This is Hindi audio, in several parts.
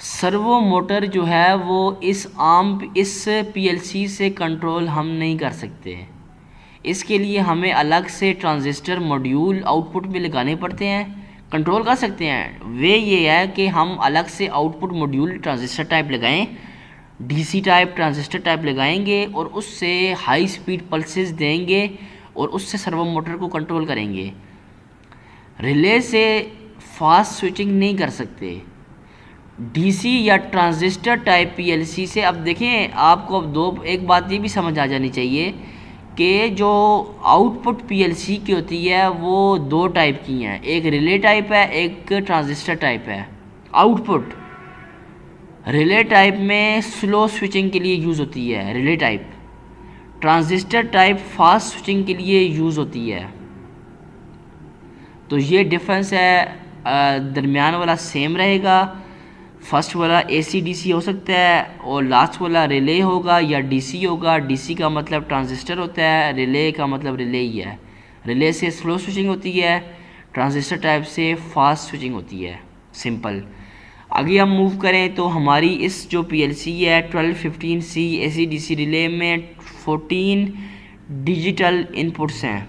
सर्वो मोटर जो है वो इस पीएलसी से कंट्रोल हम नहीं कर सकते। इसके लिए हमें अलग से ट्रांजिस्टर मॉड्यूल आउटपुट में लगाने पड़ते हैं। कंट्रोल कर सकते हैं वे ये है कि हम अलग से आउटपुट मॉड्यूल ट्रांजिस्टर टाइप लगाएं, डीसी टाइप ट्रांजिस्टर टाइप लगाएंगे और उससे हाई स्पीड पल्सेस देंगे और उससे सर्वो मोटर को कंट्रोल करेंगे। रिले से फास्ट स्विचिंग नहीं कर सकते। डीसी या ट्रांजिस्टर टाइप पीएलसी से अब देखें, आपको अब एक बात ये भी समझ आ जानी चाहिए कि जो आउटपुट पीएलसी की होती है वो दो टाइप की हैं, एक रिले टाइप है, एक ट्रांजिस्टर टाइप है। आउटपुट रिले टाइप में स्लो स्विचिंग के लिए यूज़ होती है relay type, transistor type fast switching के लिए यूज़ होती है। तो ये डिफरेंस है। दरमियान वाला सेम रहेगा, फर्स्ट वाला एसी डीसी हो सकता है और लास्ट वाला रिले होगा या डीसी होगा। डीसी का मतलब ट्रांजिस्टर होता है, रिले का मतलब रिले ही है। रिले से स्लो स्विचिंग होती है, ट्रांजिस्टर टाइप से फास्ट स्विचिंग होती है। सिंपल। आगे हम मूव करें तो हमारी इस जो पीएलसी है 1215C एसी डीसी रिले में 14 डिजिटल इनपुट्स हैं,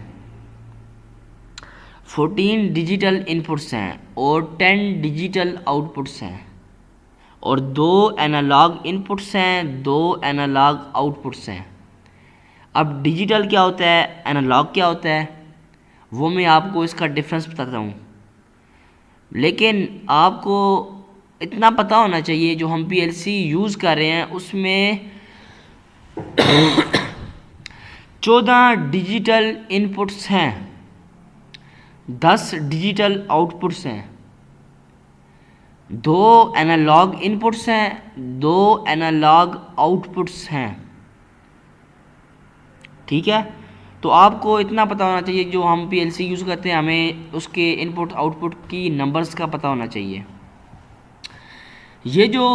14 डिजिटल इनपुट्स हैं और 10 डिजिटल आउटपुट्स हैं और 2 एनालॉग इनपुट्स हैं, 2 एनालॉग आउटपुट्स हैं। अब डिजिटल क्या होता है, एनालॉग क्या होता है, वो मैं आपको इसका डिफरेंस बताता हूँ। लेकिन आपको इतना पता होना चाहिए जो हम पीएलसी यूज़ कर रहे हैं उसमें 14 डिजिटल इनपुट्स हैं, 10 डिजिटल आउटपुट्स हैं, 2 एनालॉग इनपुट्स हैं, 2 एनालॉग आउटपुट्स हैं। ठीक है, तो आपको इतना पता होना चाहिए जो हम पीएलसी यूज़ करते हैं हमें उसके इनपुट आउटपुट की नंबर्स का पता होना चाहिए। ये जो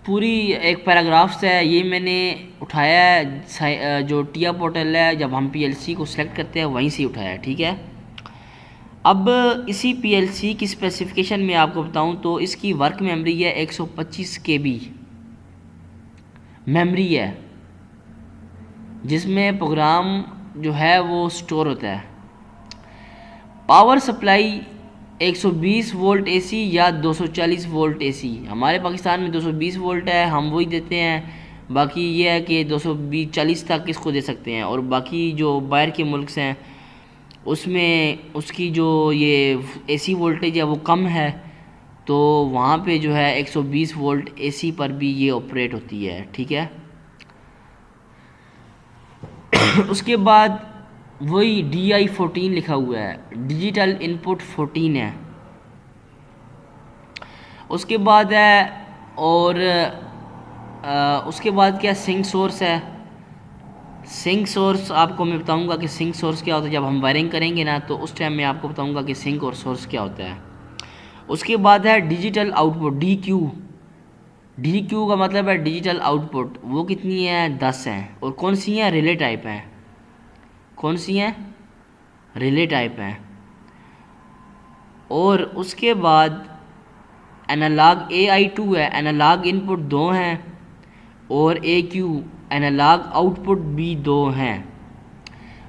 पूरी एक पैराग्राफ्स है ये मैंने उठाया है जो टिया पोर्टल है, जब हम पीएलसी को सिलेक्ट करते हैं वहीं से उठाया है। ठीक है, अब इसी पीएलसी की स्पेसिफिकेशन में आपको बताऊं तो इसकी वर्क मेमोरी है 125 KB मेमोरी है, जिसमें प्रोग्राम जो है वो स्टोर होता है। पावर सप्लाई 120 वोल्ट एसी या 240 वोल्ट एसी। हमारे पाकिस्तान में 220 वोल्ट है, हम वही देते हैं। बाकी ये है कि 240 तक इसको दे सकते हैं और बाकी जो बाहर के मुल्क हैं उसमें उसकी जो ये एसी वोल्टेज है वो कम है, तो वहाँ पे जो है 120 वोल्ट एसी पर भी ये ऑपरेट होती है। ठीक है, उसके बाद वही DI14 लिखा हुआ है, डिजिटल इनपुट 14 है। उसके बाद है और उसके बाद क्या सिंक सोर्स है। सिंक सोर्स आपको मैं बताऊंगा कि सिंक सोर्स क्या होता है, जब हम वायरिंग करेंगे ना तो उस टाइम मैं आपको बताऊंगा कि सिंक और सोर्स क्या होता है। उसके बाद है डिजिटल आउटपुट DQ। DQ का मतलब है डिजिटल आउटपुट, वो कितनी है 10 हैं और कौन सी हैं, रिले टाइप हैं। कौन सी हैं, रिले टाइप हैं। और उसके बाद एनालॉग AI2 है, एनालॉग इनपुट 2 हैं और AQ एनालॉग आउटपुट भी 2 हैं।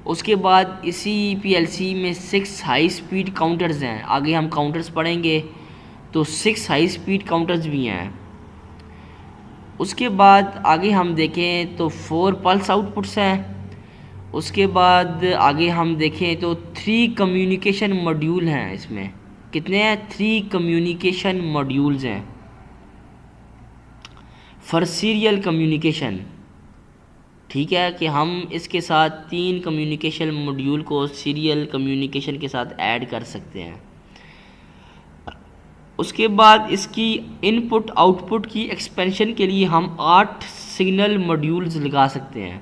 उसके बाद इसी पीएलसी में 6 हाई स्पीड काउंटर्स हैं। आगे हम काउंटर्स पढ़ेंगे तो 6 हाई स्पीड काउंटर्स भी हैं। उसके बाद आगे हम देखें तो 4 पल्स आउटपुट्स हैं। उसके बाद आगे हम देखें तो 3 कम्युनिकेशन मॉड्यूल हैं। इसमें कितने हैं, 3 कम्युनिकेशन मॉड्यूल्स हैं फॉर सीरियल कम्युनिकेशन। ठीक है, कि हम इसके साथ 3 कम्युनिकेशन मॉड्यूल को सीरियल कम्युनिकेशन के साथ ऐड कर सकते हैं। उसके बाद इसकी इनपुट आउटपुट की एक्सपेंशन के लिए हम 8 सिग्नल मॉड्यूल्स लगा सकते हैं।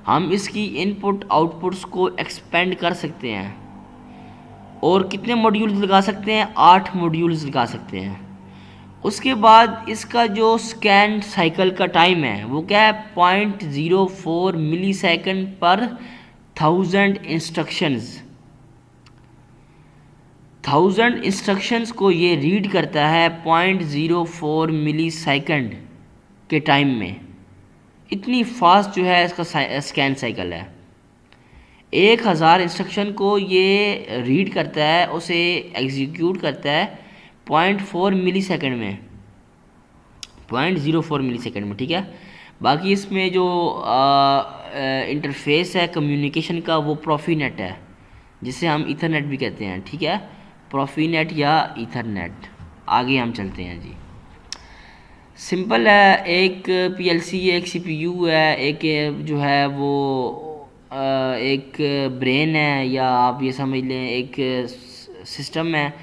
हम इसकी इनपुट आउटपुट्स को एक्सपेंड कर सकते हैं और कितने मॉड्यूल्स लगा सकते हैं, 8 मॉड्यूल्स लगा सकते हैं। उसके बाद इसका जो स्कैन साइकिल का टाइम है वो क्या है, 0.04 मिली सेकेंड पर 1000 इंस्ट्रक्शंस। 1000 इंस्ट्रक्शंस को ये रीड करता है 0.04 मिली सेकंड के टाइम में। इतनी फास्ट जो है इसका स्कैन साइकिल है। 1000 इंस्ट्रक्शन को ये रीड करता है, उसे एग्जीक्यूट करता है 0.4 मिली सेकंड में, 0.04 मिली सेकंड में, ठीक है। बाकी इसमें जो इंटरफेस है कम्युनिकेशन का वो प्रोफीनेट है, जिसे हम ईथरनेट भी कहते हैं, ठीक है, प्रोफीनेट या ईथरनेट। आगे हम चलते हैं जी। सिंपल है, एक पीएलसी एक सीपीयू है, एक जो है वो एक ब्रेन है, या आप ये समझ लें एक सिस्टम है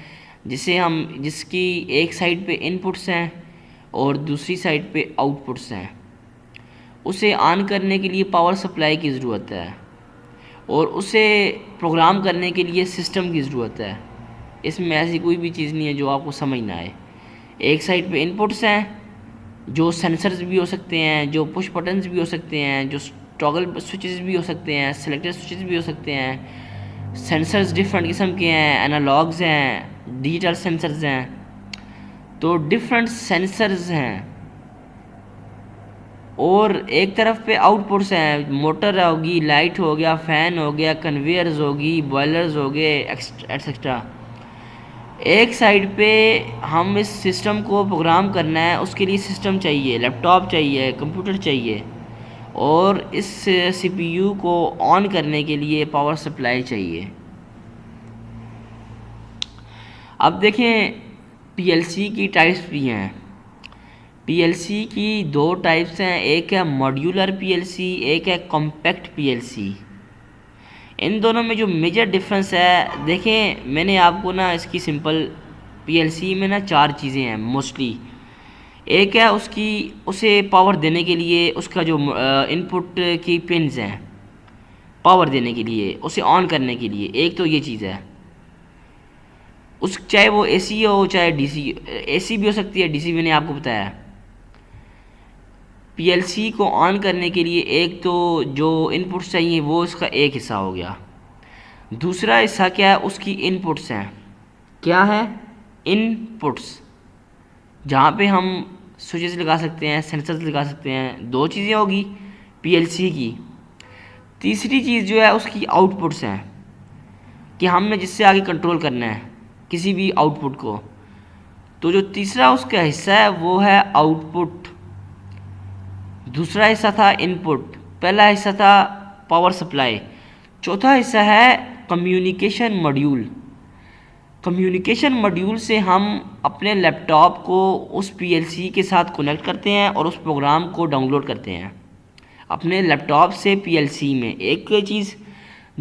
जिसकी एक साइड पे इनपुट्स हैं और दूसरी साइड पे आउटपुट्स हैं। उसे ऑन करने के लिए पावर सप्लाई की ज़रूरत है और उसे प्रोग्राम करने के लिए सिस्टम की ज़रूरत है। इसमें ऐसी कोई भी चीज़ नहीं है जो आपको समझ ना आए। एक साइड पे इनपुट्स हैं जो सेंसर्स भी हो सकते हैं, जो पुश बटन्स भी हो सकते हैं, जो टॉगल स्विचेस भी हो सकते हैं, सिलेक्टर स्विचेस भी हो सकते हैं। सेंसर्स डिफरेंट किस्म के हैं, एनालॉग्स हैं, डिजिटल सेंसर्स हैं, तो डिफरेंट सेंसर्स हैं। और एक तरफ पे आउटपुट्स हैं, मोटर होगी, लाइट हो गया, फ़ैन हो गया, कन्वेयर्स होगी, बॉयलर्स हो गए, एक्सेट्रा। एक साइड पे हम इस सिस्टम को प्रोग्राम करना है, उसके लिए सिस्टम चाहिए, लैपटॉप चाहिए, कंप्यूटर चाहिए, और इस सीपीयू को ऑन करने के लिए पावर सप्लाई चाहिए। अब देखें पीएलसी की टाइप्स भी हैं। पीएलसी की दो टाइप्स हैं, एक है मॉड्यूलर पीएलसी, एक है कॉम्पैक्ट पीएलसी। इन दोनों में जो मेजर डिफरेंस है, देखें मैंने आपको ना इसकी सिंपल पीएलसी में ना 4 चीज़ें हैं मोस्टली। एक है उसे पावर देने के लिए उसका जो इनपुट की पिन्स हैं, पावर देने के लिए, उसे ऑन करने के लिए, एक तो ये चीज़ है। चाहे वो एसी हो चाहे डीसी, एसी भी हो सकती है, डीसी मैंने आपको बताया। पीएलसी को ऑन करने के लिए एक तो जो इनपुट्स चाहिए वो इसका एक हिस्सा हो गया। दूसरा हिस्सा क्या है, उसकी इनपुट्स हैं। क्या है? इनपुट्स, जहाँ पे हम स्विचेस लगा सकते हैं, सेंसर्स लगा सकते हैं। 2 चीज़ें होगी पीएलसी की। तीसरी चीज़ जो है उसकी आउटपुट्स हैं, कि हमने जिससे आगे कंट्रोल करना है किसी भी आउटपुट को। तो जो तीसरा उसका हिस्सा है वो है आउटपुट। दूसरा हिस्सा था इनपुट, पहला हिस्सा था पावर सप्लाई, चौथा हिस्सा है कम्युनिकेशन मॉड्यूल। कम्युनिकेशन मॉड्यूल से हम अपने लैपटॉप को उस पीएलसी के साथ कनेक्ट करते हैं और उस प्रोग्राम को डाउनलोड करते हैं अपने लैपटॉप से पीएलसी में, एक चीज़।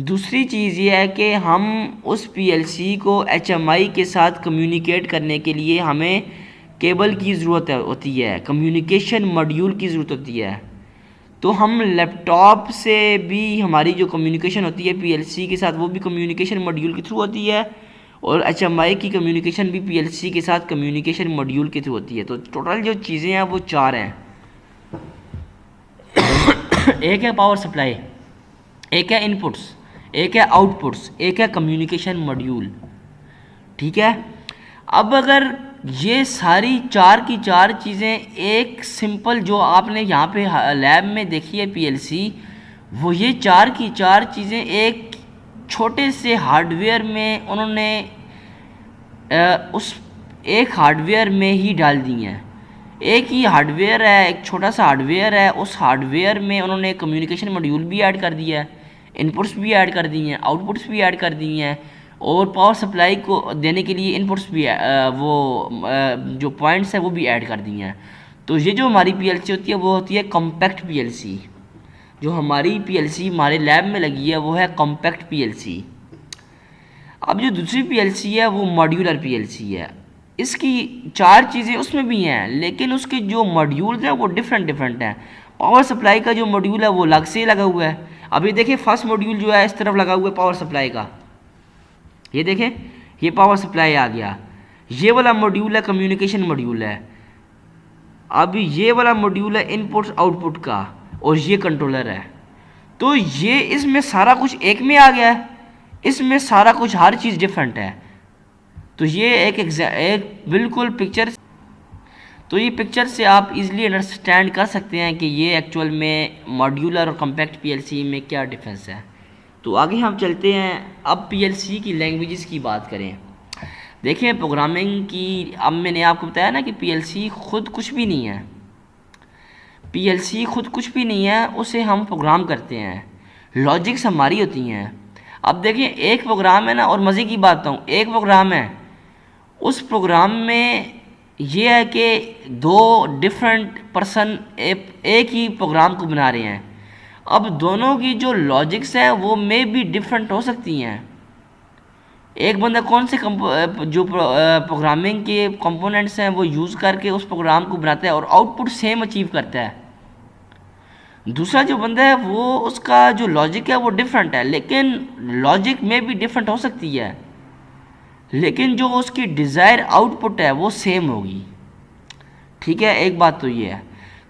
दूसरी चीज़ ये है कि हम उस पीएलसी को एचएमआई के साथ कम्युनिकेट करने के लिए हमें केबल की ज़रूरत होती है, कम्युनिकेशन मॉड्यूल की ज़रूरत होती है। तो हम लैपटॉप से भी हमारी जो कम्युनिकेशन होती है पीएलसी के साथ, वो भी कम्युनिकेशन मॉड्यूल के थ्रू होती है, और एचएमआई की कम्युनिकेशन भी पीएलसी के साथ कम्युनिकेशन मॉड्यूल के थ्रू होती है। तो टोटल जो चीज़ें हैं वो 4 हैं। एक है पावर सप्लाई, एक है इनपुट्स, एक है आउटपुट्स, एक है कम्युनिकेशन मॉड्यूल, ठीक है। अब अगर ये सारी 4 की 4 चीज़ें एक सिंपल जो आपने यहाँ पे लैब में देखी है पीएलसी, वो ये 4 की 4 चीज़ें एक छोटे से हार्डवेयर में उन्होंने उस एक हार्डवेयर में ही डाल दी हैं। एक ही हार्डवेयर है, एक छोटा सा हार्डवेयर है, उस हार्डवेयर में उन्होंने कम्युनिकेशन मॉड्यूल भी ऐड कर दिया है, इनपुट्स भी ऐड कर दी हैं, आउटपुट्स भी ऐड कर दी हैं, और पावर सप्लाई को देने के लिए इनपुट्स भी जो पॉइंट्स हैं वो भी ऐड कर दी हैं। तो ये जो हमारी पीएलसी होती है वो होती है कॉम्पैक्ट पीएलसी। जो हमारी पीएलसी हमारे लैब में लगी है वो है कॉम्पैक्ट पीएलसी। अब जो दूसरी पीएलसी है वो मॉड्यूलर पीएलसी है। इसकी 4 चीज़ें उसमें भी हैं, लेकिन उसके जो मॉड्यूल्स हैं वो डिफरेंट हैं। पावर सप्लाई का जो मॉड्यूल है वो अलग से लगा हुआ है। अभी देखिए फर्स्ट मॉड्यूल जो है इस तरफ लगा हुआ है पावर सप्लाई का, ये देखें, ये पावर सप्लाई आ गया। ये वाला मॉड्यूल है कम्युनिकेशन मॉड्यूल है। अब ये वाला मॉड्यूल है इनपुट आउटपुट का, और ये कंट्रोलर है। तो ये इसमें सारा कुछ एक में आ गया है, इसमें सारा कुछ हर चीज़ डिफरेंट है। तो ये एक बिल्कुल पिक्चर, तो ये पिक्चर से आप इजीली अंडरस्टैंड कर सकते हैं कि ये एक्चुअल में मॉड्यूलर और कॉम्पैक्ट पीएलसी में क्या डिफरेंस है। तो आगे हम चलते हैं, अब पीएलसी की लैंग्वेजेस की बात करें। देखिए प्रोग्रामिंग की, अब मैंने आपको बताया ना कि पीएलसी खुद कुछ भी नहीं है, पीएलसी खुद कुछ भी नहीं है, उसे हम प्रोग्राम करते हैं, लॉजिक्स हमारी होती हैं। अब देखिए एक प्रोग्राम है ना, और मज़े की बात बताऊँ, एक प्रोग्राम है, उस प्रोग्राम में ये है कि दो डिफरेंट पर्सन एक ही प्रोग्राम को बना रहे हैं। अब दोनों की जो लॉजिक्स हैं वो मे भी डिफरेंट हो सकती हैं। एक बंदा कौन से जो प्रोग्रामिंग के कंपोनेंट्स हैं वो यूज़ करके उस प्रोग्राम को बनाता है और आउटपुट सेम अचीव करता है। दूसरा जो बंदा है वो उसका जो लॉजिक है वो डिफरेंट है, लेकिन लॉजिक में भी डिफरेंट हो सकती है, लेकिन जो उसकी डिज़ायर आउटपुट है वो सेम होगी। ठीक है, एक बात तो ये है।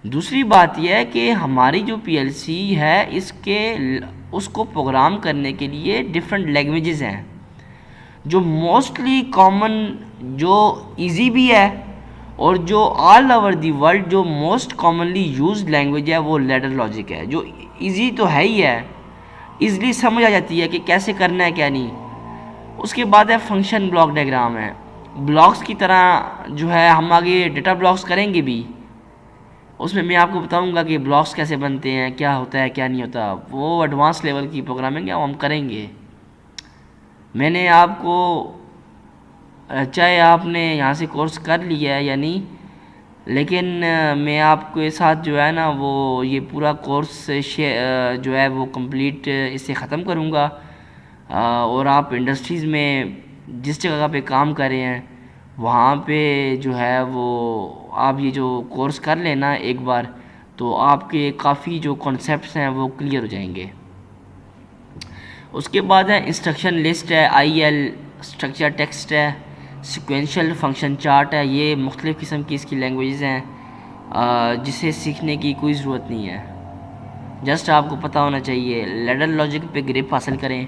दूसरी बात यह है कि हमारी जो पीएलसी है इसके उसको प्रोग्राम करने के लिए डिफरेंट लैंग्वेजेस हैं, जो मोस्टली कॉमन, जो इजी भी है, और जो ऑल ओवर दी वर्ल्ड जो मोस्ट कॉमनली यूज्ड लैंग्वेज है वो लैडर लॉजिक है, जो इजी तो है ही है, इजली समझ आ जाती है कि कैसे करना है क्या नहीं। उसके बाद है फंक्शन ब्लॉक डायग्राम है, ब्लॉक्स की तरह जो है, हम आगे डेटा ब्लॉक्स करेंगे भी, उसमें मैं आपको बताऊंगा कि ब्लॉक्स कैसे बनते हैं, क्या होता है क्या नहीं होता, वो एडवांस लेवल की प्रोग्रामिंग है वो हम करेंगे। मैंने आपको, चाहे आपने यहाँ से कोर्स कर लिया है या नहीं, लेकिन मैं आपके साथ जो है ना वो ये पूरा कोर्स जो है वो कंप्लीट इससे ख़त्म करूँगा। और आप इंडस्ट्रीज़ में जिस जगह पे काम कर रहे हैं वहाँ पे जो है वो आप ये जो कोर्स कर लेना एक बार, तो आपके काफ़ी जो कॉन्सेप्ट्स हैं वो क्लियर हो जाएंगे। उसके बाद है इंस्ट्रक्शन लिस्ट है, IL स्ट्रक्चर टेक्स्ट है, सिक्वेंशियल फंक्शन चार्ट है। ये मुख्तलिफ़ किस्म की इसकी लैंग्वेजेस हैं जिसे सीखने की कोई ज़रूरत नहीं है, जस्ट आपको पता होना चाहिए। लैडर लॉजिक पे ग्रिप हासिल करें,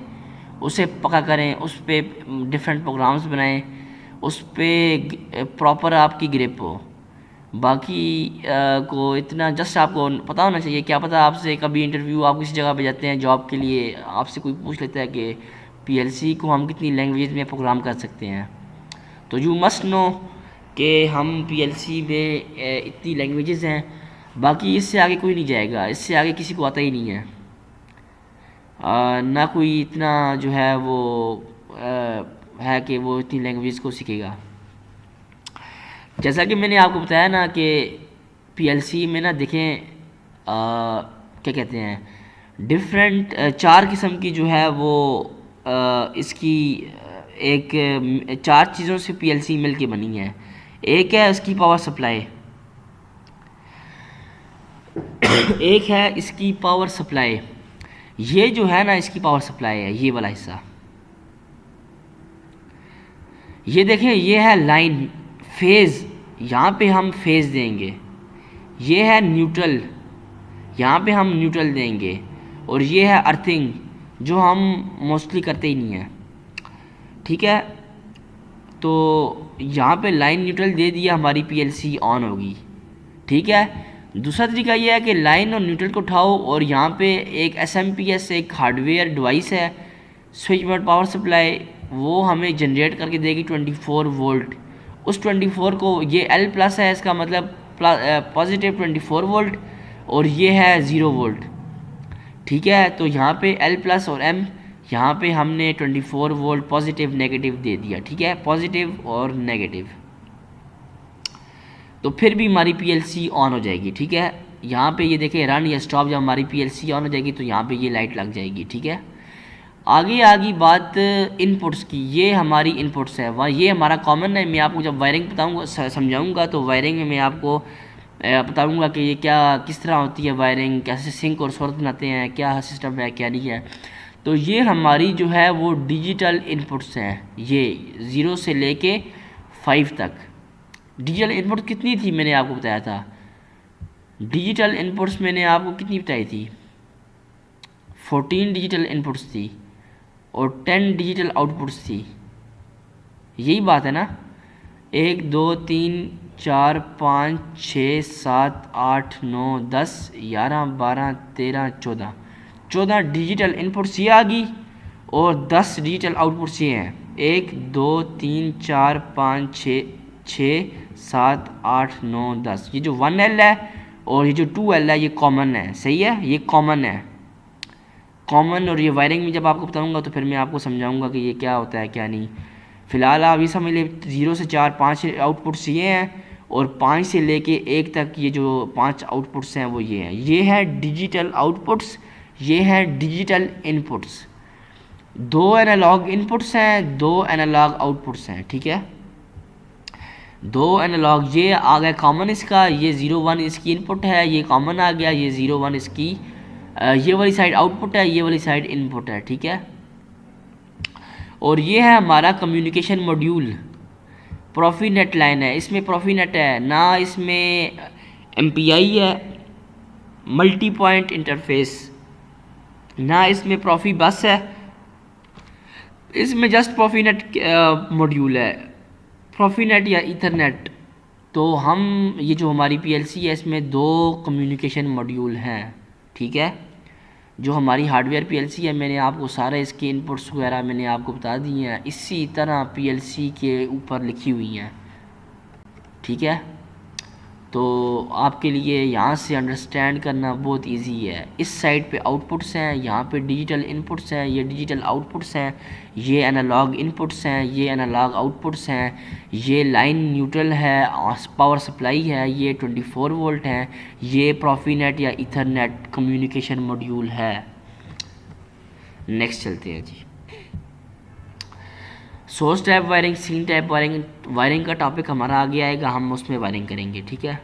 उसे पका करें, उस पर डिफरेंट प्रोग्राम्स बनाएं, उस पर प्रॉपर आपकी ग्रिप हो। बाकी को इतना जस्ट आपको पता होना चाहिए। क्या पता आपसे कभी इंटरव्यू, आप किसी जगह पे जाते हैं जॉब के लिए, आपसे कोई पूछ लेता है कि पीएलसी को हम कितनी लैंग्वेज में प्रोग्राम कर सकते हैं, तो यू मस्ट नो कि हम पीएलसी में इतनी लैंग्वेजेस हैं। बाकी इससे आगे कोई नहीं जाएगा, इससे आगे किसी को आता ही नहीं है, ना कोई इतना जो है वो है कि वो इतनी लैंग्वेज को सीखेगा। जैसा कि मैंने आपको बताया ना कि पीएलसी में ना देखें क्या कहते हैं, डिफरेंट 4 किस्म की जो है वो इसकी एक 4 चीज़ों से पीएलसी मिल के बनी है। एक है इसकी पावर सप्लाई, एक है इसकी पावर सप्लाई, ये जो है ना इसकी पावर सप्लाई है, ये वाला हिस्सा, ये देखें, ये है लाइन फेज़, यहाँ पे हम फेज़ देंगे। ये है न्यूट्रल, यहाँ पे हम न्यूट्रल देंगे। और ये है अर्थिंग, जो हम मोस्टली करते ही नहीं है। ठीक है, तो यहाँ पे लाइन न्यूट्रल दे दिया, हमारी पीएलसी ऑन होगी। ठीक है, दूसरा तरीका ये है कि लाइन और न्यूट्रल को उठाओ और यहाँ पे एक SMPS एक हार्डवेयर डिवाइस है, स्विच बोर्ड पावर सप्लाई, वो हमें जनरेट करके देगी 24 वोल्ट। उस 24 को, ये L+ है, इसका मतलब पॉजिटिव 24 वोल्ट, और ये है 0 वोल्ट। ठीक है, तो यहाँ पे L+ और M, यहाँ पे हमने 24 वोल्ट पॉजिटिव नेगेटिव दे दिया। ठीक है, पॉजिटिव और नेगेटिव, तो फिर भी हमारी पीएलसी ऑन हो जाएगी। ठीक है, यहाँ पे ये देखें रन या स्टॉप, जब हमारी पीएलसी ऑन हो जाएगी तो यहाँ पे ये लाइट लग जाएगी। ठीक है, आगे बात इनपुट्स की, ये हमारी इनपुट्स है, वह ये हमारा कॉमन है। मैं आपको जब वायरिंग बताऊँगा, समझाऊँगा, तो वायरिंग में मैं आपको बताऊँगा कि ये क्या किस तरह होती है वायरिंग, कैसे सिंक और सोर्स बनाते हैं, क्या सिस्टम है क्या नहीं है। तो ये हमारी जो है वो डिजिटल इनपुट्स हैं, ये 0 से लेके 5 तक। डिजिटल इनपुट कितनी थी मैंने आपको बताया था, डिजिटल इनपुट्स मैंने आपको कितनी बताई थी, 14 डिजिटल इनपुट्स थी और 10 डिजिटल आउटपुट्स थी। यही बात है ना। 1 2 3 4 5 6 7 8 9 10 11 12 13 14 14 डिजिटल इनपुट्स ये आ गई और 10 डिजिटल आउटपुट्स ये हैं। 1 2 3 4 5 6 7 8 9 10। ये जो 1L है और ये जो 2L है ये कॉमन है, सही है, ये कॉमन है, कॉमन। और ये वायरिंग में जब आपको बताऊंगा तो फिर मैं आपको समझाऊंगा कि ये क्या होता है क्या नहीं। फ़िलहाल आप ये समझ ले 0 से 4 5 आउटपुट्स ये हैं और 5 से लेके 1 तक ये जो 5 आउटपुट्स हैं वो ये हैं। ये है डिजिटल आउटपुट्स, ये है डिजिटल इनपुट्स। 2 एनालॉग इनपुट्स हैं, 2 एनालॉग आउटपुट्स हैं, ठीक है। 2 एनालॉग ये आ गया कॉमन इसका, ये 0 1 इसकी इनपुट है, ये कॉमन आ गया, ये 0 1 इसकी ये वाली साइड आउटपुट है, ये वाली साइड इनपुट है, ठीक है। और ये है हमारा कम्युनिकेशन मॉड्यूल, प्रोफीनेट लाइन है, इसमें प्रोफीनेट है ना, इसमें MPI है, मल्टी पॉइंट इंटरफेस, ना इसमें प्रोफी बस है, इसमें जस्ट प्रोफीनेट मॉड्यूल है, प्रोफीनेट या इथरनेट। तो हम ये जो हमारी PLC है इसमें 2 कम्युनिकेशन मॉड्यूल हैं, ठीक है। जो हमारी हार्डवेयर PLC है मैंने आपको सारे इसके इनपुट्स वगैरह मैंने आपको बता दिए हैं, इसी तरह PLC के ऊपर लिखी हुई हैं, ठीक है। तो आपके लिए यहाँ से अंडरस्टैंड करना बहुत इजी है। इस साइड पे आउटपुट्स हैं, यहाँ पे डिजिटल इनपुट्स हैं, ये डिजिटल आउटपुट्स हैं, ये एनालॉग इनपुट्स हैं, ये एनालॉग आउटपुट्स हैं, ये लाइन न्यूट्रल है, पावर सप्लाई है, ये 24 वोल्ट हैं, ये प्रोफीनेट या इथरनेट कम्युनिकेशन मॉड्यूल है। नेक्स्ट चलते हैं जी। Source type wiring, sink type wiring, wiring का टॉपिक हमारा आगे आएगा, हम उसमें वायरिंग करेंगे, ठीक है।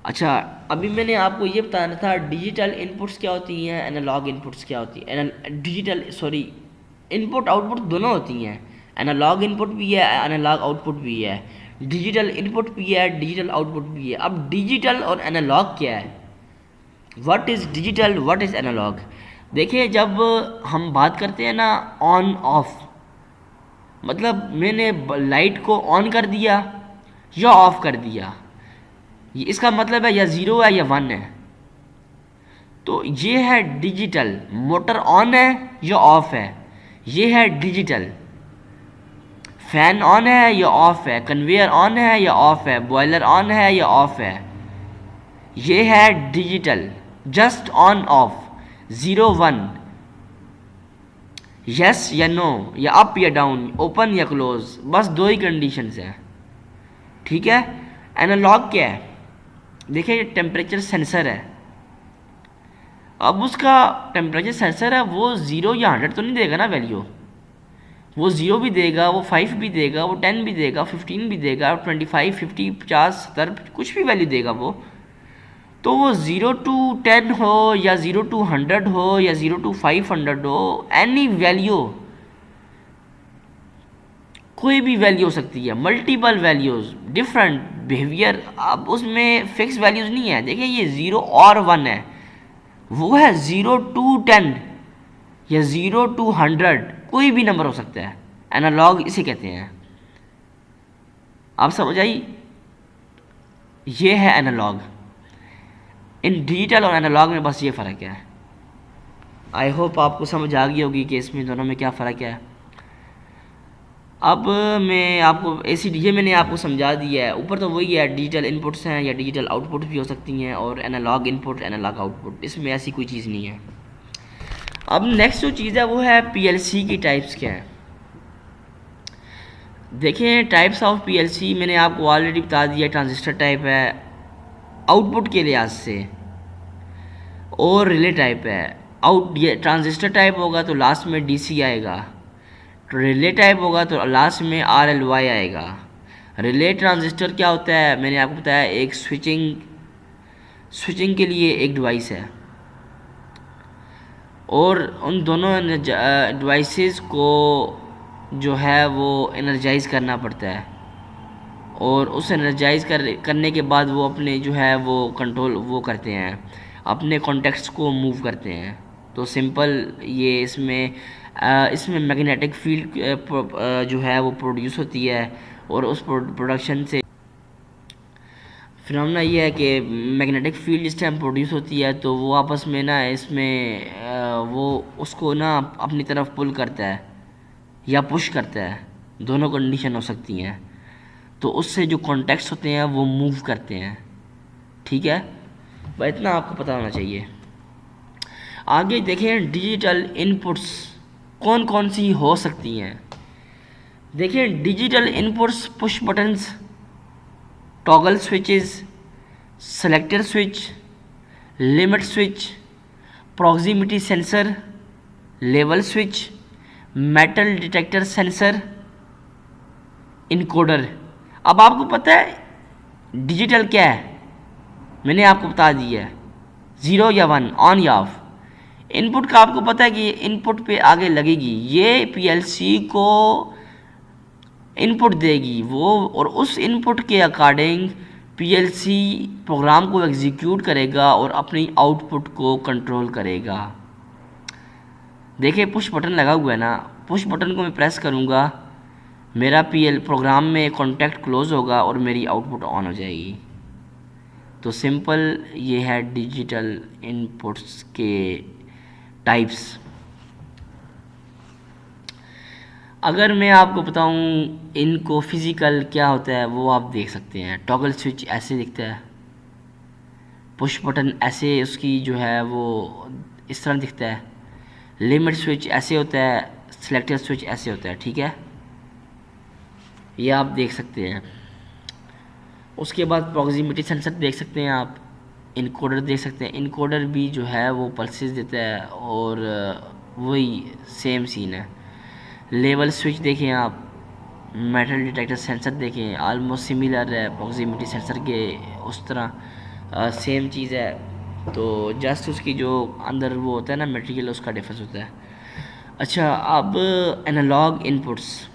अच्छा, अभी मैंने आपको ये बताना था डिजिटल इनपुट्स क्या होती हैं, एनालॉग इनपुट्स क्या होती हैं। डिजिटल इनपुट आउटपुट दोनों होती हैं, एनालॉग इनपुट भी है, एनालॉग आउटपुट भी है, डिजिटल इनपुट भी है, डिजिटल आउटपुट भी है। अब डिजिटल और एनालॉग क्या है, what is digital, what is analog. देखिए, जब हम बात करते हैं ना ऑन ऑफ, मतलब मैंने लाइट को ऑन कर दिया या ऑफ कर दिया, ये इसका मतलब है या 0 है या 1 है। तो ये है डिजिटल, मोटर ऑन है या ऑफ है, ये है डिजिटल। फैन ऑन है या ऑफ है, कन्वेयर ऑन है या ऑफ है, बॉयलर ऑन है या ऑफ है, ये है digital. Just on off, 0 1, yes या नो, या अप या डाउन, ओपन या क्लोज, बस 2 ही कंडीशंस हैं, ठीक है। एनालॉग क्या है, देखिए टेम्परेचर सेंसर है। अब उसका टेम्परेचर सेंसर है, वो 0 या 100 तो नहीं देगा ना वैल्यू, वो 0 भी देगा, वो 5 भी देगा, वो 10 भी देगा, 15 भी देगा, 25 50 50 70 कुछ भी वैल्यू देगा वो। तो वो 0 to 10 हो या 0 to 100 हो या 0 to 500 हो, एनी वैल्यू, कोई भी वैल्यू हो सकती है, मल्टीपल वैल्यूज, डिफरेंट बिहेवियर। अब उसमें फिक्स वैल्यूज नहीं है। देखिए ये 0 और 1 है, वो है 0 to 10 या 0 to 100, कोई भी नंबर हो सकता है। एनालॉग इसे कहते हैं, आप समझ आई, ये है एनालॉग। इन डिजिटल और एनालॉग में बस ये फ़र्क है। आई होप आपको समझ आ गई होगी कि इसमें दोनों में क्या फ़र्क है। अब मैं आपको ये मैंने आपको समझा दिया है। ऊपर तो वही है, डिजिटल इनपुट्स हैं या डिजिटल आउटपुट भी हो सकती हैं, और एनालॉग इनपुट एनालॉग आउटपुट, इसमें ऐसी कोई चीज़ नहीं है। अब नेक्स्ट जो चीज़ है वो है PLC की टाइप्स क्या है। देखिए टाइप्स ऑफ PLC मैंने आपको ऑलरेडी बता दिया, ट्रांजिस्टर टाइप है आउटपुट के लिहाज से, और रिले टाइप है। ये ट्रांजिस्टर टाइप होगा तो लास्ट में DC आएगा, रिले टाइप होगा तो लास्ट में RLY आएगा। रिले ट्रांजिस्टर क्या होता है, मैंने आपको बताया, एक स्विचिंग के लिए एक डिवाइस है, और उन दोनों डिवाइसेस को जो है वो एनर्जाइज करना पड़ता है, और उस एनर्जाइज करने के बाद वो अपने जो है वो कंट्रोल वो करते हैं, अपने कॉन्टेक्ट्स को मूव करते हैं। तो सिंपल ये इसमें मैग्नेटिक फील्ड जो है वो प्रोड्यूस होती है, और उस प्रोडक्शन से फिनोमेना ये है कि मैग्नेटिक फील्ड जिस टाइम प्रोड्यूस होती है तो वो आपस में ना इसमें वो उसको ना अपनी तरफ पुल करता है या पुश करता है, दोनों कंडीशन हो सकती हैं। तो उससे जो कॉन्टेक्ट्स होते हैं वो मूव करते हैं। ठीक है, बस इतना आपको पता होना चाहिए। आगे देखें डिजिटल इनपुट्स कौन कौन सी हो सकती हैं। देखिए digital inputs push buttons, toggle switches, selector switch, limit switch, proximity sensor, level switch, metal detector sensor, encoder. अब आपको पता है डिजिटल क्या है, मैंने आपको बता दिया है, 0 या 1, ऑन या ऑफ। इनपुट का आपको पता है कि इनपुट पे आगे लगेगी, ये पीएलसी को इनपुट देगी वो, और उस इनपुट के अकॉर्डिंग पीएलसी प्रोग्राम को एग्जीक्यूट करेगा और अपनी आउटपुट को कंट्रोल करेगा। देखिए पुश बटन लगा हुआ है ना, पुश बटन को मैं प्रेस करूँगा, मेरा प्रोग्राम में कॉन्टैक्ट क्लोज होगा और मेरी आउटपुट ऑन हो जाएगी। तो सिंपल ये है डिजिटल इनपुट्स के टाइप्स। अगर मैं आपको बताऊं इनको फिज़िकल क्या होता है वो आप देख सकते हैं। टॉगल स्विच ऐसे दिखता है, पुश बटन ऐसे उसकी जो है वो इस तरह दिखता है, लिमिट स्विच ऐसे होता है, सेलेक्टर स्विच ऐसे होता है। ठीक है, ये आप देख सकते हैं। उसके बाद प्रॉक्सिमिटी सेंसर देख सकते हैं आप, इनकोडर देख सकते हैं। इनकोडर भी जो है वो पल्सेस देता है और वही सेम सीन है। लेवल स्विच देखें आप, मेटल डिटेक्टर सेंसर देखें, आलमोस्ट सिमिलर है प्रॉक्सिमिटी सेंसर के, उस तरह सेम चीज़ है। तो जस्ट उसकी जो अंदर वो होता है ना मटेरियल, उसका डिफरेंस होता है। अच्छा, अब एनालॉग इनपुट्स।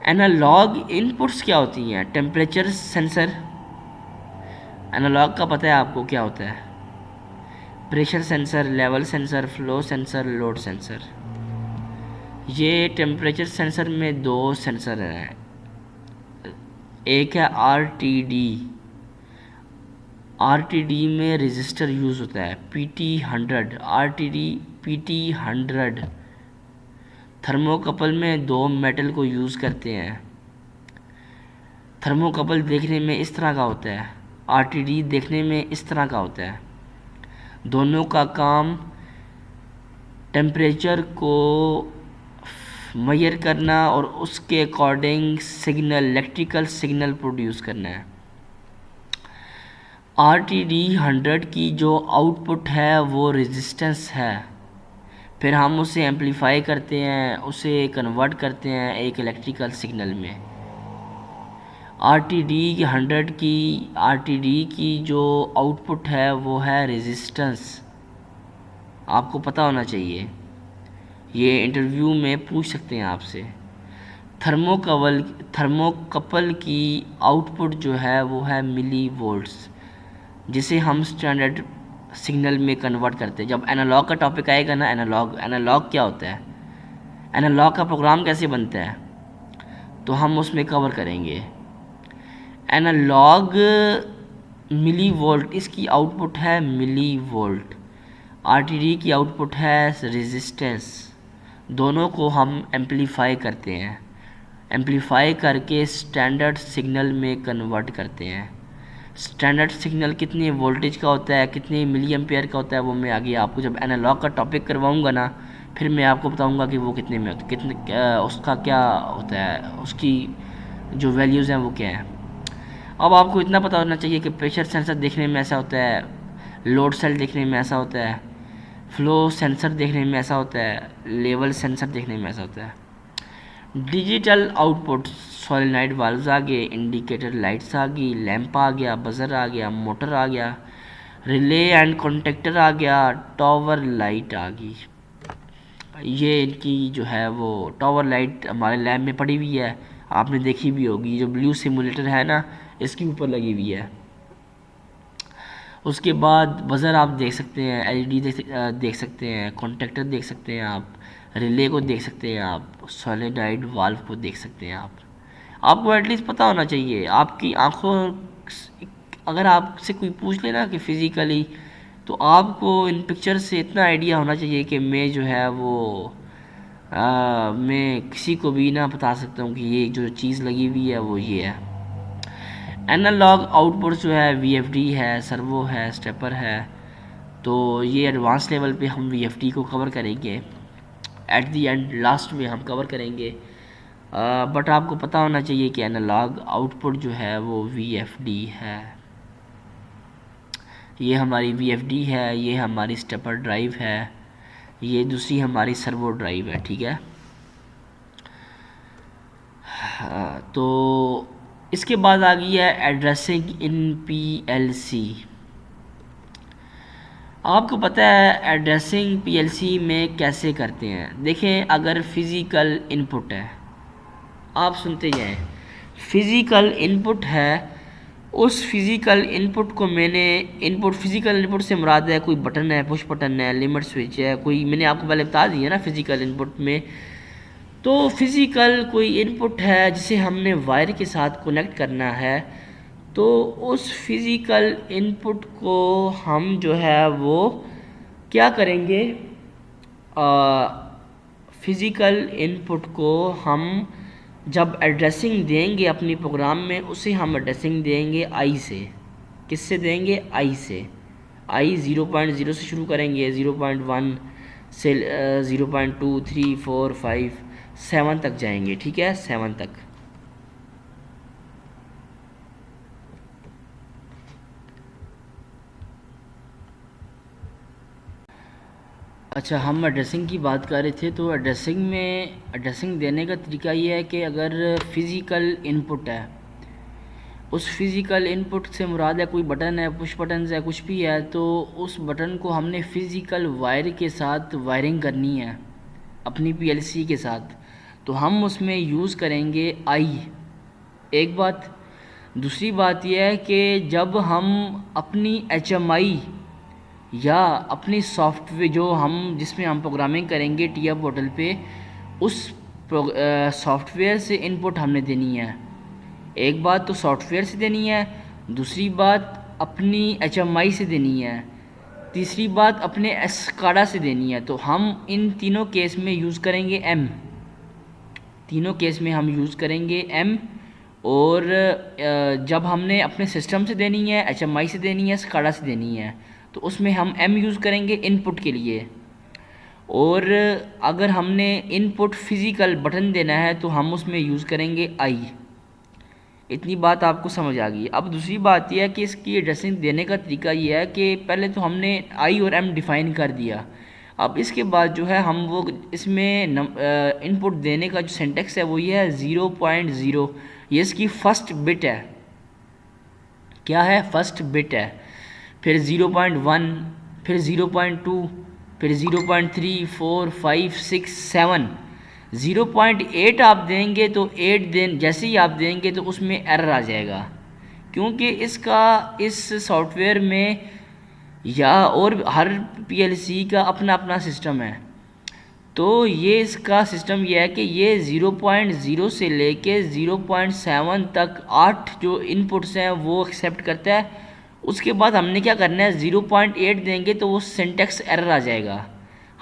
एनालॉग इनपुट्स क्या होती हैं? टेम्परेचर सेंसर, एनालॉग का पता है आपको क्या होता है? Pressure sensor, level sensor, flow sensor, load sensor. ये टेम्परेचर सेंसर में दो सेंसर हैं, एक है आरटीडी। आरटीडी में रजिस्टर यूज़ होता है, PT100, आरटीडी PT100। थर्मोकपल में दो मेटल को यूज़ करते हैं। थर्मोकपल देखने में इस तरह का होता है, आरटीडी देखने में इस तरह का होता है। दोनों का काम टेम्परेचर को मेजर करना और उसके according signal, electrical signal produce करना है। RTD100 की जो आउटपुट है वो रेजिस्टेंस है, फिर हम उसे एम्पलीफाई करते हैं, उसे कन्वर्ट करते हैं एक इलेक्ट्रिकल सिग्नल में। RTD की जो आउटपुट है वो है रेजिस्टेंस, आपको पता होना चाहिए, ये इंटरव्यू में पूछ सकते हैं आपसे। थर्मोकपल की आउटपुट जो है वो है मिली वोल्ट्स, जिसे हम स्टैंडर्ड सिग्नल में कन्वर्ट करते हैं। जब एनालॉग का टॉपिक आएगा ना, एनालॉग क्या होता है, एनालॉग का प्रोग्राम कैसे बनता है, तो हम उसमें कवर करेंगे। एनालॉग मिली वोल्ट, इसकी आउटपुट है मिली वोल्ट। आरटीडी की आउटपुट है रेजिस्टेंस। दोनों को हम एम्पलीफाई करते हैं, एम्पलीफाई करके स्टैंडर्ड सिग्नल में कन्वर्ट करते हैं। स्टैंडर्ड सिग्नल कितने वोल्टेज का होता है, कितने मिली एम्पेयर का होता है, वो मैं आगे आपको जब एनालॉग का टॉपिक करवाऊंगा ना, फिर मैं आपको बताऊंगा कि वो कितने में होता है, उसका क्या होता है, उसकी जो वैल्यूज़ हैं वो क्या हैं। अब आपको इतना पता होना चाहिए कि प्रेशर सेंसर देखने में ऐसा होता है, लोड सेल देखने में ऐसा होता है, फ्लो सेंसर देखने में ऐसा होता है, लेवल सेंसर देखने में ऐसा होता है। डिजिटल आउटपुट, सॉलिनॉइड वाल्व्स आ गए, इंडिकेटर लाइट्स आ गई, लैंप आ गया, बजर आ गया, मोटर आ गया, रिले एंड कॉन्टेक्टर आ गया, टॉवर लाइट आ गई। ये इनकी जो है वो टॉवर लाइट हमारे लैब में पड़ी हुई है, आपने देखी भी होगी, जो ब्लू सिमुलेटर है ना इसके ऊपर लगी हुई है। उसके बाद बज़र आप देख सकते हैं, एलईडी देख सकते हैं, कॉन्टेक्टर देख सकते हैं आप, रिले को देख सकते हैं आप, सॉलिडाइड वाल्व को देख सकते हैं आप। आपको एटलीस्ट पता होना चाहिए, आपकी आंखों, अगर आपसे कोई पूछ लेना कि फ़िज़िकली, तो आपको इन पिक्चर से इतना आइडिया होना चाहिए कि मैं जो है वो मैं किसी को भी ना बता सकता हूँ कि ये जो चीज़ लगी हुई है वो ये है। एनालॉग आउटपुट जो है वीएफडी है, सर्वो है, स्टेपर है। तो ये एडवांस लेवल पे हम वीएफडी को कवर करेंगे, एट दी एंड लास्ट में हम कवर करेंगे। बट आपको पता होना चाहिए कि एनालॉग आउटपुट जो है वो वीएफडी है। ये हमारी वीएफडी है, ये हमारी स्टेपर ड्राइव है, ये दूसरी हमारी सर्वो ड्राइव है, ठीक है। तो इसके बाद आ गई है एड्रेसिंग इन पीएलसी। आपको पता है एड्रेसिंग पीएलसी में कैसे करते हैं। देखें, अगर फिज़िकल इनपुट है, आप सुनते जाएं, फिज़िकल इनपुट है, उस फिज़िकल इनपुट को मैंने फिज़िकल इनपुट से मुराद है कोई बटन है, पुश बटन है, लिमिट स्विच है, कोई मैंने आपको पहले बता दिया ना फिज़िकल इनपुट में। तो फिज़िकल कोई इनपुट है जिसे हमने वायर के साथ कनेक्ट करना है, तो उस फिज़िकल इनपुट को हम जो है वो क्या करेंगे, फिज़िकल इनपुट को हम जब एड्रेसिंग देंगे अपनी प्रोग्राम में, उसे हम एड्रेसिंग देंगे आई से। किससे देंगे? आई से। आई 0.0 से शुरू करेंगे, 0.1 से 0.2, 3, 4, 5, 7 तक जाएंगे, ठीक है, 7 तक। अच्छा, हम एड्रेसिंग की बात कर रहे थे। तो एड्रेसिंग देने का तरीका ये है कि अगर फिज़िकल इनपुट है, उस फिज़िकल इनपुट से मुराद है कोई बटन है, पुश बटन है, कुछ भी है, तो उस बटन को हमने फ़िज़िकल वायर के साथ वायरिंग करनी है अपनी पीएलसी के साथ, तो हम उसमें यूज़ करेंगे आई। एक बात। दूसरी बात यह है कि जब हम अपनी एचएमआई या अपनी सॉफ्टवेयर जिसमें हम प्रोग्रामिंग करेंगे टीआ पोर्टल पे, उस सॉफ्टवेयर से इनपुट हमने देनी है। एक बात तो सॉफ्टवेयर से देनी है, दूसरी बात अपनी एचएमआई से देनी है, तीसरी बात अपने एसकाडा से देनी है। तो हम इन तीनों केस में यूज़ करेंगे एम। तीनों केस में हम यूज़ करेंगे एम। और जब हमने अपने सिस्टम से देनी है, एचएमआई से देनी है, एसकाडा से देनी है, तो उसमें हम एम यूज़ करेंगे इनपुट के लिए। और अगर हमने इनपुट फिज़िकल बटन देना है तो हम उसमें यूज़ करेंगे आई। इतनी बात आपको समझ आ गई। अब दूसरी बात यह है कि इसकी एड्रेसिंग देने का तरीका यह है कि पहले तो हमने आई और एम डिफ़ाइन कर दिया। अब इसके बाद जो है हम वो इसमें इनपुट देने का जो सिंटेक्स है वो ये है 0.0। ये इसकी फ़र्स्ट बिट है। क्या है? फर्स्ट बिट है। फिर 0.1, फिर 0.2, फिर 0.3, 4, 5, 6, 7। 0.8 आप देंगे तो 8 दिन जैसे ही आप देंगे तो उसमें एरर आ जाएगा, क्योंकि इस सॉफ्टवेयर में या और हर पीएलसी का अपना अपना सिस्टम है। तो ये इसका सिस्टम यह है कि ये 0.0 से लेके 0.7 तक 8 जो इनपुट्स हैं वो एक्सेप्ट करता है। उसके बाद हमने क्या करना है, 0.8 देंगे तो वो सिंटेक्स एरर आ जाएगा।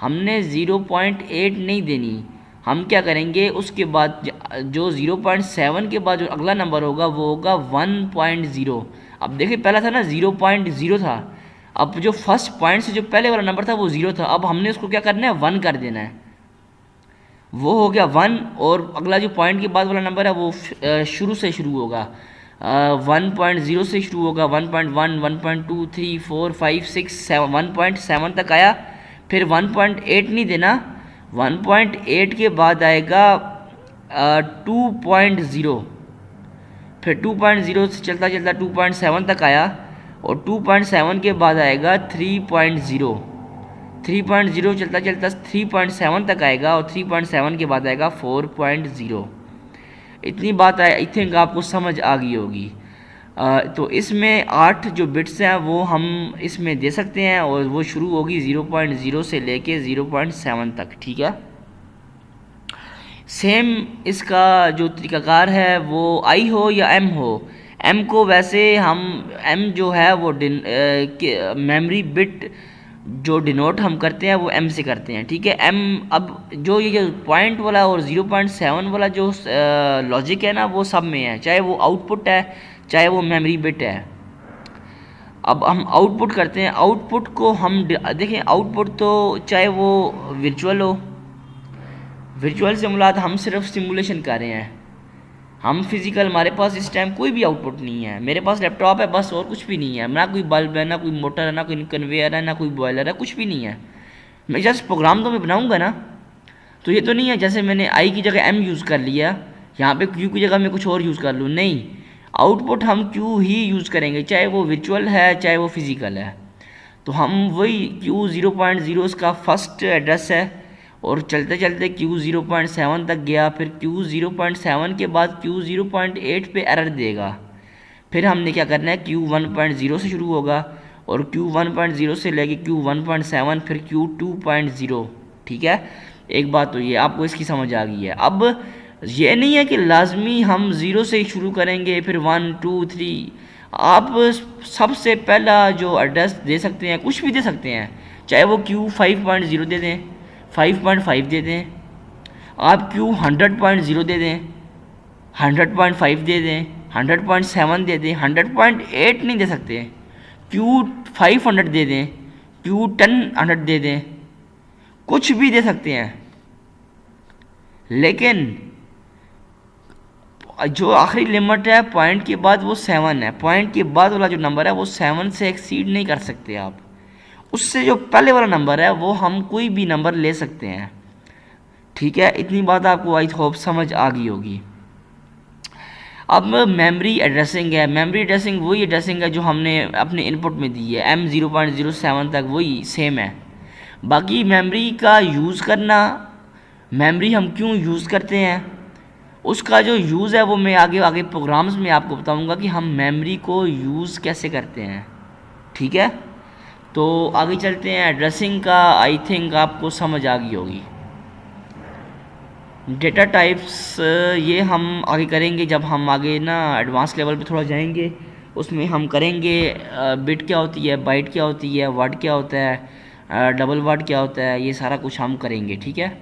हमने 0.8 नहीं देनी। हम क्या करेंगे, उसके बाद जो 0.7 के बाद जो अगला नंबर होगा वो होगा 1.0। अब देखिए पहला था ना 0.0 था, अब जो फर्स्ट पॉइंट से जो पहले वाला नंबर था वो 0 था। अब हमने उसको क्या करना है, 1 कर देना है। वो हो गया 1, और अगला जो पॉइंट के बाद वाला नंबर है वो शुरू से शुरू होगा, 1.0 से शुरू होगा, 1.1, 1.2, 3, 4, 5, 6, 7, 1.7 तक आया। फिर 1.8 नहीं देना, 1.8 के बाद आएगा 2.0, फिर 2.0 से चलता चलता 2.7 तक आया, और 2.7 के बाद आएगा 3.0, 3.0 चलता चलता 3.7 तक आएगा, और 3.7 के बाद आएगा 4.0। इतनी बात आई थिंक आपको समझ आ गई होगी। तो इसमें 8 जो बिट्स हैं वो हम इसमें दे सकते हैं और वो शुरू होगी 0.0 से लेके 0.7 तक, ठीक है। सेम इसका जो तरीक़ाकार है वो आई हो या एम हो। एम को वैसे हम एम जो है वो मेमोरी बिट जो डिनोट हम करते हैं वो एम से करते हैं, ठीक है। एम अब जो ये पॉइंट वाला और 0.7 वाला जो लॉजिक है ना वो सब में है, चाहे वो आउटपुट है चाहे वो मेमोरी बिट है। अब हम आउटपुट करते हैं, आउटपुट को हम देखें, आउटपुट तो चाहे वो वर्चुअल हो, वर्चुअल से मुराद हम सिर्फ सिमुलेशन कर रहे हैं, हम फिज़िकल हमारे पास इस टाइम कोई भी आउटपुट नहीं है। मेरे पास लैपटॉप है बस, और कुछ भी नहीं है, ना कोई बल्ब है, ना कोई मोटर है, ना कोई कन्वेयर है, ना कोई बॉयलर है, कुछ भी नहीं है। मैं जस्ट प्रोग्राम तो मैं बनाऊंगा ना, तो ये तो नहीं है जैसे मैंने आई की जगह एम यूज़ कर लिया, यहाँ पे क्यू की जगह मैं कुछ और यूज़ कर लूँ, नहीं। आउटपुट हम क्यू ही यूज़ करेंगे, चाहे वो वर्चुअल है चाहे वो फिज़िकल है। तो हम वही क्यू 0.0 इसका फर्स्ट एड्रेस है, और चलते चलते क्यू 0.7 तक गया, फिर क्यू 0.7 के बाद क्यू 0.8 पे एरर देगा। फिर हमने क्या करना है, क्यू 1.0 से शुरू होगा और क्यू 1.0 से लेके क्यू 1.7 फिर क्यू 2.0, ठीक है। एक बात तो ये आपको इसकी समझ आ गई है। अब ये नहीं है कि लाजमी हम 0 से ही शुरू करेंगे फिर 1 2 3, आप सबसे पहला जो एड्रेस दे सकते हैं कुछ भी दे सकते हैं, चाहे वो क्यू 5.0 दे दें, 5.5 दे दें, आप क्यू 100.0 दे दें, 100.5 दे दें, 100.7 दे दें, 100.8 नहीं दे सकते, क्यू 500 दे दें, क्यू 1000 दे दें, कुछ भी दे सकते हैं। लेकिन जो आखिरी लिमिट है पॉइंट के बाद वो 7 है, पॉइंट के बाद वाला जो नंबर है वो 7 से एक्सीड नहीं कर सकते आप। उससे जो पहले वाला नंबर है वो हम कोई भी नंबर ले सकते हैं, ठीक है। इतनी बात आपको आई होप समझ आ गई होगी। अब मेमोरी एड्रेसिंग है, मेमोरी एड्रेसिंग वही एड्रेसिंग है जो हमने अपने इनपुट में दी है, एम 0.07 तक वही सेम है। बाकी मेमोरी का यूज़ करना, मेमोरी हम क्यों यूज़ करते हैं उसका जो यूज़ है वो मैं आगे आगे प्रोग्राम्स में आपको बताऊंगा कि हम मेमोरी को यूज़ कैसे करते हैं, ठीक है। तो आगे चलते हैं, एड्रेसिंग का आई थिंक आपको समझ आ गई होगी। डेटा टाइप्स ये हम आगे करेंगे जब हम आगे ना एडवांस लेवल पे थोड़ा जाएंगे, उसमें हम करेंगे बिट क्या होती है, बाइट क्या होती है, वर्ड क्या होता है, डबल वर्ड क्या होता है, ये सारा कुछ हम करेंगे, ठीक है।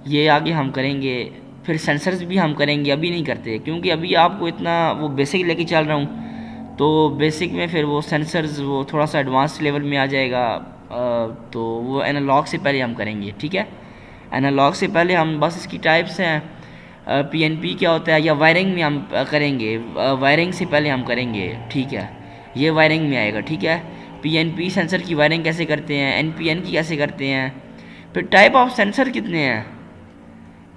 ये आगे हम करेंगे, फिर सेंसर्स भी हम करेंगे, अभी नहीं करते क्योंकि अभी आपको इतना वो बेसिक लेके चल रहा हूँ, तो बेसिक में फिर वो सेंसर्स वो थोड़ा सा एडवांस लेवल में आ जाएगा, तो वो एनालॉग से पहले हम करेंगे, ठीक है। एनालॉग से पहले हम बस इसकी टाइप्स हैं, पीएनपी क्या होता है, या वायरिंग में हम करेंगे, वायरिंग से पहले हम करेंगे, ठीक है। ये वायरिंग में आएगा, ठीक है। पीएनपी सेंसर की वायरिंग कैसे करते हैं, एनपीएन की कैसे करते हैं, फिर टाइप ऑफ सेंसर कितने हैं,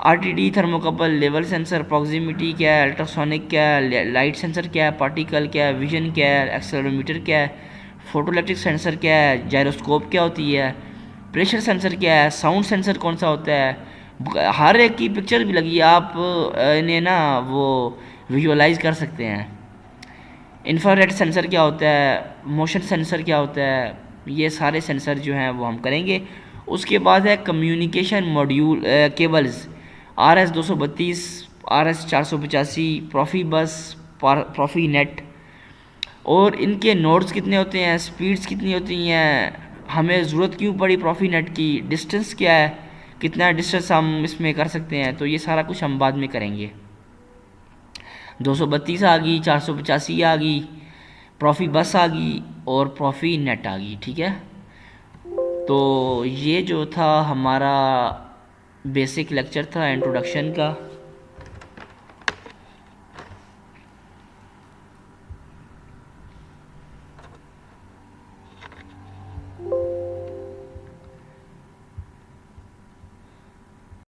RTD, thermocouple, level sensor, proximity क्या है, अल्ट्रासोनिक क्या है, लाइट सेंसर क्या है, पार्टिकल क्या है, विजन क्या है, एक्सेलरोमीटर क्या है, फोटोइलेक्ट्रिक सेंसर क्या है, जायरोस्कोप क्या होती है, प्रेशर सेंसर क्या है, साउंड सेंसर कौन सा होता है, हर एक की पिक्चर भी लगी है, आप इन्हें ना वो विजुअलाइज कर सकते हैं। इंफ्रारेड सेंसर क्या होता है, मोशन सेंसर क्या होता है, ये सारे सेंसर जो हैं वो हम करेंगे। उसके बाद है communication module cables, RS 232, RS 485, प्रॉफी बस, प्रॉफी नेट, और इनके नोड्स कितने होते हैं, स्पीड्स कितनी होती हैं, हमें ज़रूरत क्यों पड़ी प्रॉफी नेट की, डिस्टेंस क्या है, कितना डिस्टेंस हम इसमें कर सकते हैं, तो ये सारा कुछ हम बाद में करेंगे। 232 आ गई, 485 आ गई, प्रॉफी बस आ गई और प्रॉफी नेट आ गई, ठीक है। तो ये जो था हमारा बेसिक लेक्चर था इंट्रोडक्शन का।